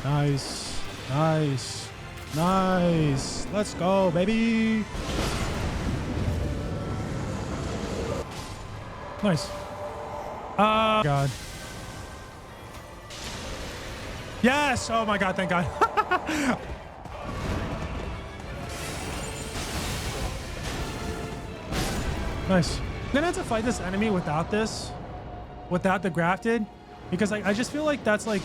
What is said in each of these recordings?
Nice. Nice. Nice. Let's go, baby. Nice. God. Yes. Oh my God. Thank God. Nice. I'm gonna have to fight this enemy without this, without the grafted, because I just feel like that's like,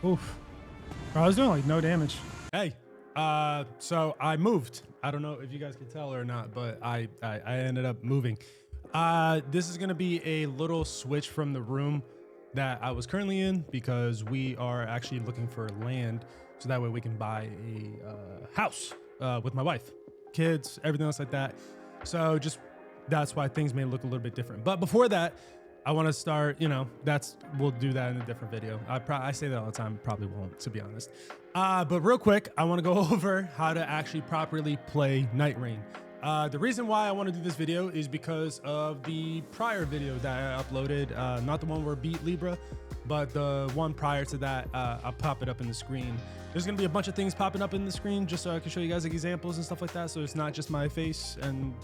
oof. Bro, I was doing like no damage. Hey, so I moved. I don't know if you guys can tell or not, but I ended up moving. This is gonna be a little switch from the room that I was currently in, because we are actually looking for land, so that way we can buy a house with my wife, kids, everything else like that. So just that's why things may look a little bit different. But before that, I want to start, you know, we'll do that in a different video. I say that all the time, probably won't, to be honest. But real quick, I want to go over how to actually properly play Night Rain. The reason why I want to do this video is because of the prior video that I uploaded, not the one where beat Libra, but the one prior to that. I'll pop it up in the screen. There's gonna be a bunch of things popping up in the screen just so I can show you guys like examples and stuff like that, so it's not just my face, and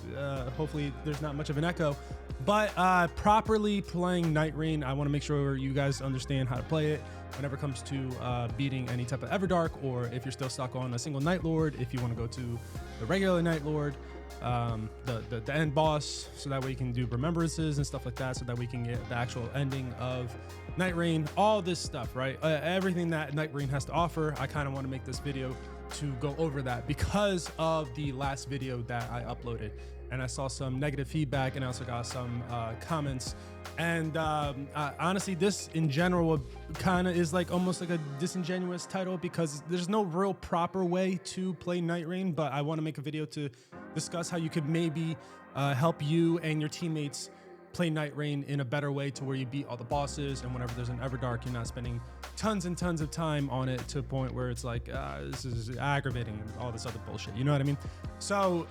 hopefully there's not much of an echo. But properly playing Night Rain, I want to make sure you guys understand how to play it whenever it comes to beating any type of Everdark, or if you're still stuck on a single Night Lord, if you want to go to the regular Night Lord, the end boss, so that way you can do remembrances and stuff like that, so that we can get the actual ending of Night Rain, all this stuff, right? Everything that Night Rain has to offer. I kind of want to make this video to go over that because of the last video that I uploaded, and I saw some negative feedback, and I also got some comments. And honestly, this in general kind of is like almost like a disingenuous title, because there's no real proper way to play Night Rain. But I want to make a video to discuss how you could maybe help you and your teammates play Night Rain in a better way, to where you beat all the bosses, and whenever there's an Everdark, you're not spending tons and tons of time on it to a point where it's like this is aggravating and all this other bullshit, you know what I mean? So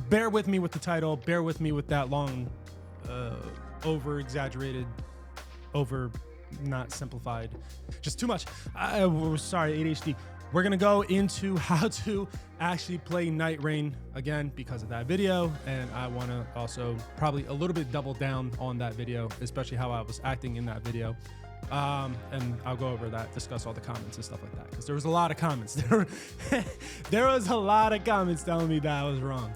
bear with me with the title, bear with me with that long over exaggerated, over not simplified, just too much. Sorry, ADHD. We're gonna go into how to actually play Night Rain again because of that video, and I want to also probably a little bit double down on that video, especially how I was acting in that video. And I'll go over that, discuss all the comments and stuff like that, because there was a lot of comments. There was a lot of comments telling me that I was wrong.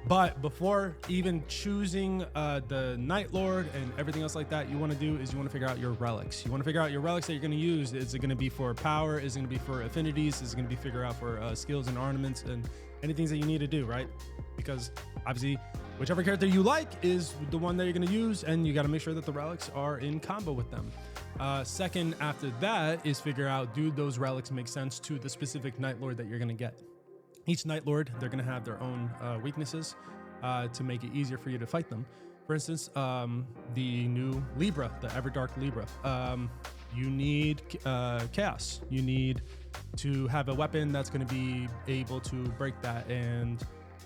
But before even choosing the Night Lord and everything else like that, you want to do is you want to figure out your relics. You want to figure out your relics that you're going to use. Is it going to be for power? Is it going to be for affinities? Is it going to be figure out for skills and ornaments and anything that you need to do, right? Because obviously whichever character you like is the one that you're going to use, and you got to make sure that the relics are in combo with them. Second, after that, is figure out, do those relics make sense to the specific Night Lord that you're going to get? Each Night Lord, they're going to have their own weaknesses to make it easier for you to fight them. For instance, the new Libra, the Everdark Libra, you need chaos. You need to have a weapon that's going to be able to break that and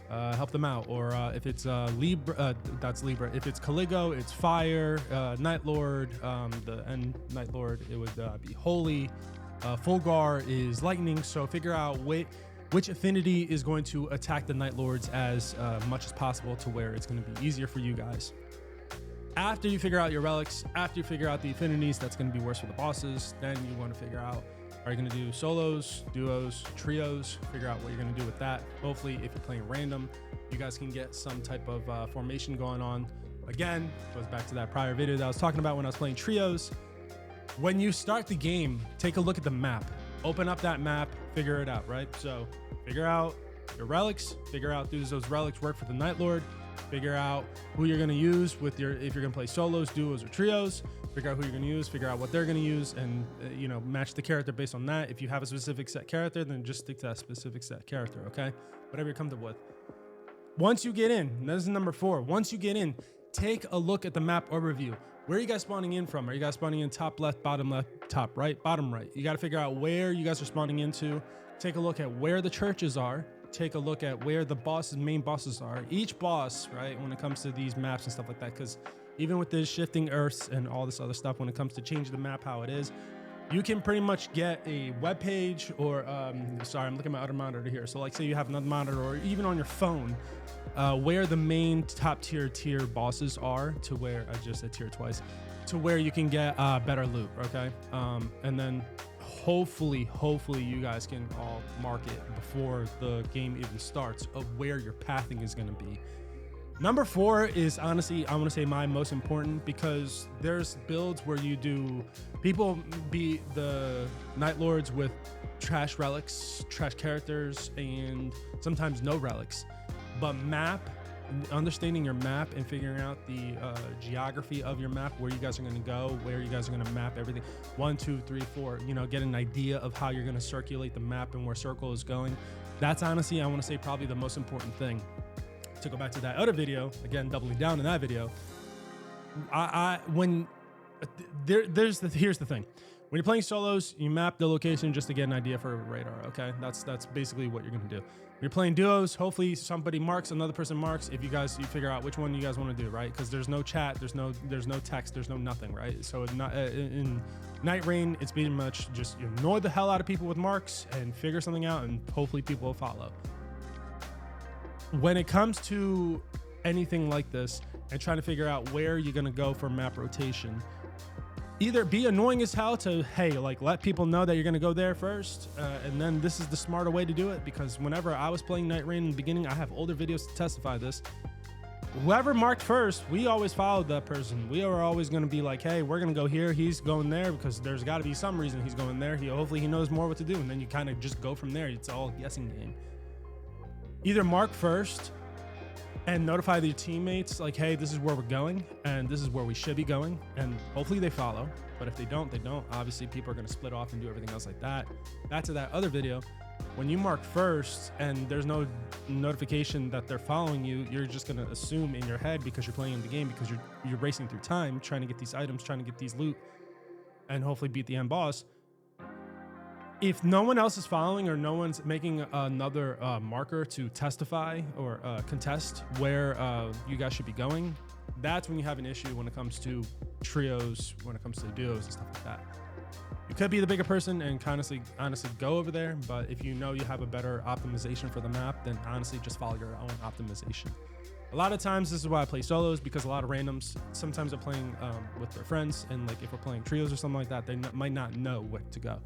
help them out. Or if it's Libra, that's Libra. If it's Caligo, it's fire. Night Lord, the end Night Lord, it would be holy. Fulgar is lightning. So figure out which affinity is going to attack the Night Lords as much as possible, to where it's going to be easier for you guys. After you figure out your relics, after you figure out the affinities, that's going to be worse for the bosses. Then you want to figure out, are you going to do solos, duos, trios? Figure out what you're going to do with that. Hopefully, if you're playing random, you guys can get some type of formation going on. Again, goes back to that prior video that I was talking about when I was playing trios. When you start the game, take a look at the map. Open up that map, figure it out, right? So figure out your relics, figure out, do those relics work for the Night Lord? Figure out who you're going to use with your, if you're going to play solos, duos, or trios. Figure out who you're going to use, figure out what they're going to use, and you know, match the character based on that. If you have a specific set character, then just stick to that specific set character, okay? Whatever you're comfortable with. Once you get in, and this is number 4, once you get in, take a look at the map overview. Where are you guys spawning in from? Are you guys spawning in top left, bottom left, top right, bottom right? You got to figure out where you guys are spawning into. Take a look at where the churches are. Take a look at where the main bosses are. Each boss, right, when it comes to these maps and stuff like that, because even with the shifting earths and all this other stuff, when it comes to changing the map how it is, you can pretty much get a web page or, sorry, I'm looking at my other monitor here. So like say you have another monitor or even on your phone, where the main top tier bosses are, to where, I just said tier twice, to where you can get better loot, okay? And then hopefully you guys can all mark it before the game even starts of where your pathing is gonna be. Number 4 is honestly, I want to say my most important, because there's builds where you do, people beat the Night Lords with trash relics, trash characters, and sometimes no relics. But understanding your map and figuring out the geography of your map, where you guys are going to go, where you guys are going to map everything, 1, 2, 3, 4, you know, get an idea of how you're going to circulate the map and where circle is going. That's honestly, I want to say, probably the most important thing. To go back to that other video, again, doubling down in that video, here's the thing. When you're playing solos, you map the location just to get an idea for a radar, okay? That's basically what you're gonna do. When you're playing duos, hopefully somebody marks, another person marks, if you figure out which one you guys want to do, right? Because there's no chat, there's no text, there's no nothing, right? So in Night Rain, it's pretty much just you annoy the hell out of people with marks and figure something out, and hopefully people will follow. When it comes to anything like this and trying to figure out where you're gonna go for map rotation, either be annoying as hell to, hey, like let people know that you're gonna go there first, and then this is the smarter way to do it, because whenever I was playing Night Rain in the beginning, I have older videos to testify this. Whoever marked first, we always followed that person. We are always gonna be like, hey, we're gonna go here, he's going there, because there's gotta be some reason he's going there. Hopefully he knows more what to do, and then you kind of just go from there. It's all guessing game. Either mark first and notify your teammates like, hey, this is where we're going and this is where we should be going, and hopefully they follow. But if they don't, they don't. Obviously people are going to split off and do everything else like that. Back to that other video, when you mark first and there's no notification that they're following you, you're just going to assume in your head, because you're playing in the game, because you're racing through time, trying to get these items, trying to get these loot, and hopefully beat the end boss. If no one else is following, or no one's making another marker to testify or contest where you guys should be going, that's when you have an issue when it comes to trios, when it comes to duos and stuff like that. You could be the bigger person and honestly go over there, but if you know you have a better optimization for the map, then honestly just follow your own optimization. A lot of times, this is why I play solos, because a lot of randoms sometimes are playing with their friends, and like if we're playing trios or something like that, they might not know where to go.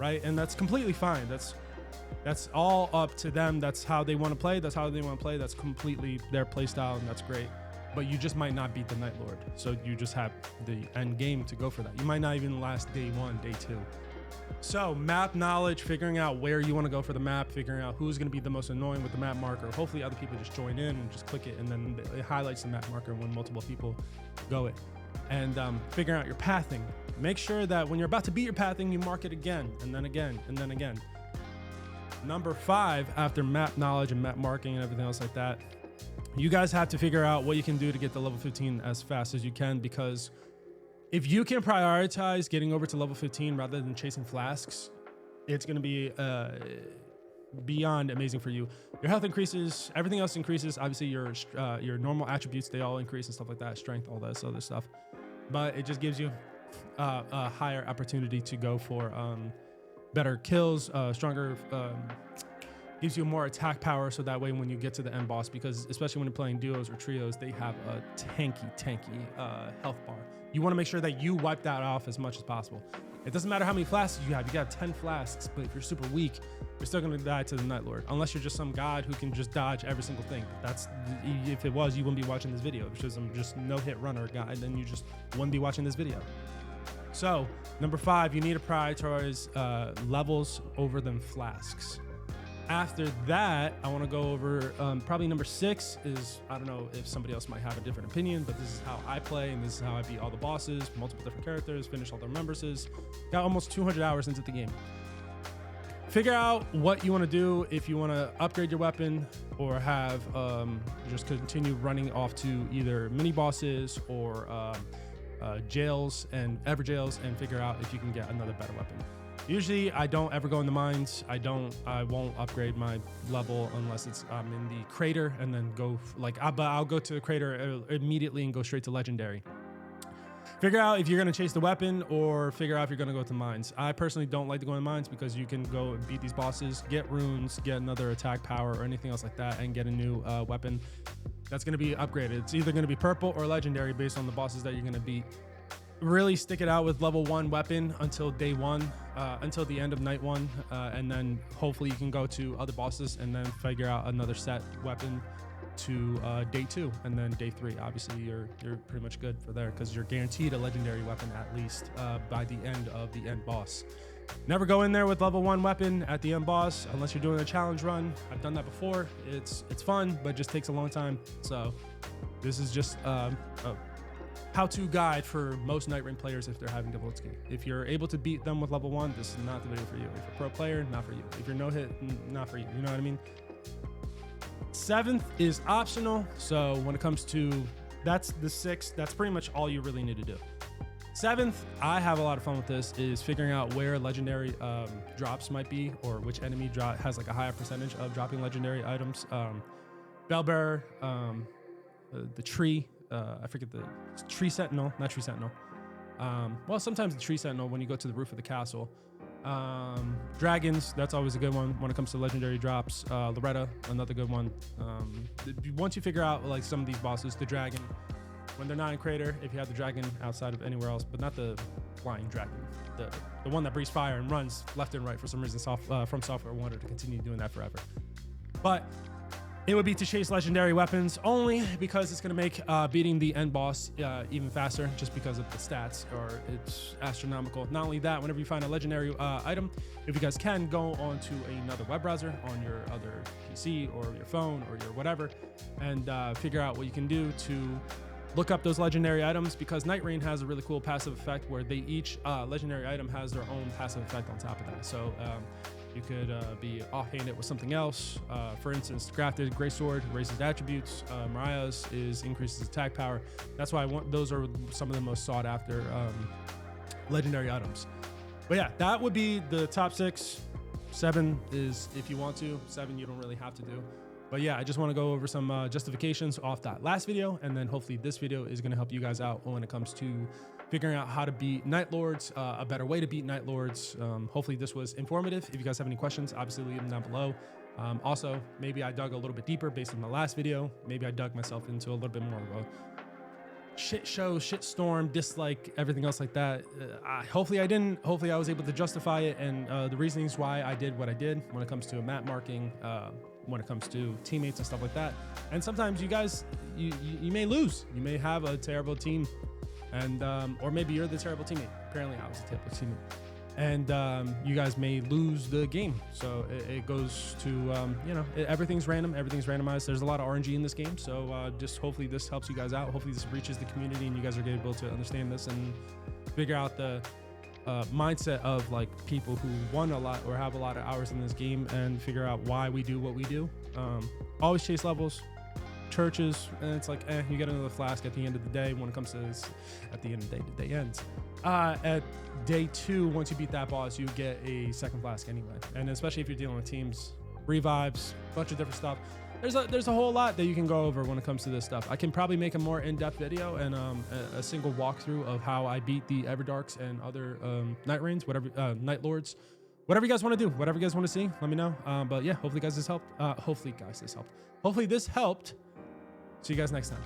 Right, and that's completely fine. That's all up to them. That's how they want to play. That's how they want to play. That's completely their play style, and that's great. But you just might not beat the Night Lord, so you just have the end game to go for that. You might not even last day 1, day 2. So map knowledge, figuring out where you want to go for the map, figuring out who's going to be the most annoying with the map marker. Hopefully other people just join in and just click it, and then it highlights the map marker when multiple people go it. And figuring out your pathing. Make sure that when you're about to beat your pathing, you mark it again, and then again, and then again. Number 5, after map knowledge and map marking and everything else like that, you guys have to figure out what you can do to get to level 15 as fast as you can, because if you can prioritize getting over to level 15 rather than chasing flasks, it's going to be beyond amazing for you. Your health increases, everything else increases. Obviously, your normal attributes, they all increase and stuff like that, strength, all that other stuff. But it just gives you a higher opportunity to go for better kills, stronger, gives you more attack power, so that way when you get to the end boss, because especially when you're playing duos or trios, they have a tanky health bar. You want to make sure that you wipe that off as much as possible. It doesn't matter how many flasks you have. You got 10 flasks, but if you're super weak, you're still going to die to the Night Lord, unless you're just some god who can just dodge every single thing. If it was, you wouldn't be watching this video, because I'm just no-hit runner guy, then you just wouldn't be watching this video. So number 5, you need to prioritize levels over than flasks. After that, I want to go over probably number 6 is, I don't know if somebody else might have a different opinion, but this is how I play, and this is how I beat all the bosses, multiple different characters, finish all their members. Got almost 200 hours into the game. Figure out what you want to do, if you want to upgrade your weapon or have just continue running off to either mini bosses or jails and ever jails, and figure out if you can get another better weapon. Usually I don't ever go in the mines. I won't upgrade my level unless it's in the crater, and then go but I'll go to the crater immediately and go straight to legendary. Figure out if you're going to chase the weapon or figure out if you're going to go to mines. I personally don't like to go in mines because you can go and beat these bosses, get runes, get another attack power or anything else like that, and get a new weapon that's going to be upgraded. It's either going to be purple or legendary based on the bosses that you're going to beat. Really stick it out with level 1 weapon until day 1, until the end of night 1, and then hopefully you can go to other bosses and then figure out another set weapon to day 2, and then day 3 obviously you're pretty much good for there because you're guaranteed a legendary weapon at least by the end of the end boss. Never go in there with level 1 weapon at the end boss unless you're doing a challenge run. I've done that before. It's fun, but it just takes a long time. So this is just a how-to guide for most Night Rain players if they're having difficulty. If you're able to beat them with level 1, this is not the video for you. If you're a pro player, not for you. If you're no hit, not for you. You know what I mean? 7th is optional. So when it comes to, that's the 6th, that's pretty much all you really need to do. 7th, I have a lot of fun with this, is figuring out where legendary drops might be, or which enemy has like a higher percentage of dropping legendary items. Bellbearer, the tree, I forget the tree sentinel, not tree sentinel. Well, sometimes the tree sentinel when you go to the roof of the castle. Dragons, that's always a good one when it comes to legendary drops. Loretta, another good one. Once you figure out like some of these bosses, the dragon, when they're not in crater, if you have the dragon outside of anywhere else, but not the flying dragon, the one that breathes fire and runs left and right for some reason, From Software wanted to continue doing that forever. But it would be to chase legendary weapons only because it's going to make beating the end boss even faster just because of the stats, or it's astronomical. Not only that, whenever you find a legendary item, if you guys can, go on to another web browser on your other PC or your phone or your whatever and figure out what you can do to look up those legendary items, because Night Rain has a really cool passive effect where they each legendary item has their own passive effect on top of that. So you could be offhanded with something else. For instance, Grafted Greysword raises attributes. Mariah's increases attack power. That's why those are some of the most sought after legendary items. But yeah, that would be the top 6. 7 is if you want to. 7 you don't really have to do. But yeah, I just want to go over some justifications off that last video, and then hopefully this video is going to help you guys out when it comes to figuring out how to beat Night Lords, a better way to beat Night Lords. Hopefully this was informative. If you guys have any questions, obviously leave them down below. Also, maybe I dug a little bit deeper based on the last video. Maybe I dug myself into a little bit more of a shit show, shit storm, dislike, everything else like that. Hopefully I didn't. Hopefully I was able to justify it and the reasonings why I did what I did when it comes to map marking, when it comes to teammates and stuff like that. And sometimes you guys, you may lose. You may have a terrible team, and or maybe you're the terrible teammate. Apparently I was a terrible teammate, and you guys may lose the game. So it goes to you know, everything's random, everything's randomized. There's a lot of RNG in this game, so just hopefully this helps you guys out. Hopefully this reaches the community and you guys are able to understand this and figure out the mindset of like people who won a lot or have a lot of hours in this game, and figure out why we do what we do. Always chase levels, churches, and it's like, you get another flask at the end of the day. When it comes to this, at the end of the day, the day ends. At day 2, once you beat that boss, you get a second flask anyway. And especially if you're dealing with teams, revives, a bunch of different stuff. There's a whole lot that you can go over when it comes to this stuff. I can probably make a more in-depth video and a single walkthrough of how I beat the Everdarks and other Night Rains, whatever, Night Lords, whatever you guys want to do, whatever you guys want to see, let me know. But yeah, hopefully guys this helped. Hopefully this helped. See you guys next time.